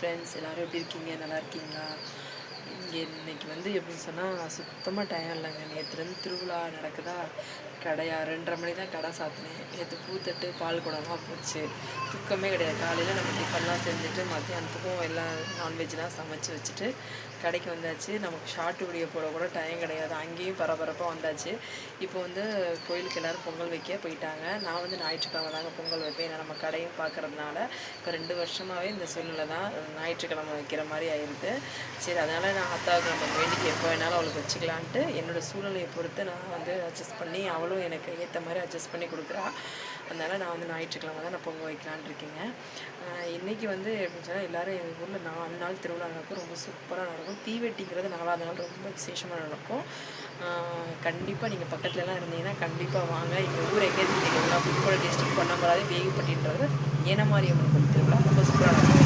Friends எல்லோரும் எப்படி இருக்கீங்க? நல்லா இருக்கீங்களா? இங்கே இன்றைக்கி வந்து எப்படின்னு சொன்னால் சுத்தமாக டைம் இல்லைங்க. நேற்றுலேருந்து திருவிழா நடக்குதா, கடையா 2:30 மணி தான் கடை சாத்தினேன். நேற்று பூத்தட்டு பால் குடமாக போச்சு. தூக்கமே கிடையாது. காலையில் நம்ம டிஃபன்லாம் செஞ்சுட்டு மத்தியானத்துக்கும் எல்லாம் நான்வெஜ்லாம் சமைச்சு வச்சுட்டு கடைக்கு வந்தாச்சு. நமக்கு ஷார்ட் வீடியோ போட கூட டைம் கிடையாது. அங்கேயும் பரபரப்பாக வந்தாச்சு. இப்போ வந்து கோயிலுக்கு எல்லோரும் பொங்கல் வைக்க போயிட்டாங்க. நான் வந்து ஞாயிற்றுக்கிழமை தாங்க பொங்கல் வைப்பேன். ஏன்னா நம்ம கடையும் பார்க்குறதுனால இப்போ 2 வருஷமாகவே இந்த சூழ்நிலை தான். ஞாயிற்றுக்கிழமை வைக்கிற மாதிரி ஆயிடுது. சரி, அதனால் நான் அத்தாவுக்கு நம்ம வேண்டிக்கு எப்போ வேணாலும் அவளுக்கு வச்சுக்கலான்ட்டு என்னோடய சூழ்நிலையை பொறுத்து நான் வந்து அட்ஜஸ்ட் பண்ணி அவளும் எனக்கு ஏற்ற மாதிரி அட்ஜஸ்ட் பண்ணி கொடுக்குறா. அதனால் நான் வந்து ஞாயிற்றுக்கிழமை தான் நான் பொங்கல் வைக்கலான் இருக்கேங்க. இன்றைக்கி வந்து எப்படின்னு சொன்னால் எல்லோரும் எங்கள் ஊரில் 4 நாள் திருவிழா நடக்கும். ரொம்ப சூப்பராக நடக்கும். தீவெட்டிங்கிறது 4ஆவது நாள் ரொம்ப விசேஷமாக நடக்கும். கண்டிப்பாக நீங்கள் பக்கத்துலலாம் இருந்தீங்கன்னா கண்டிப்பாக வாங்க. எங்கள் ஊர் எங்கே தெரியுங்களா? புதுக்கோட்டை டிஸ்ட்ரிக்ட் பொன்னமராவதி வேகுப்பட்டின்றது ஏனமாரியம்மன் கோயில் திருவிழா ரொம்ப சூப்பராக நடக்கும்.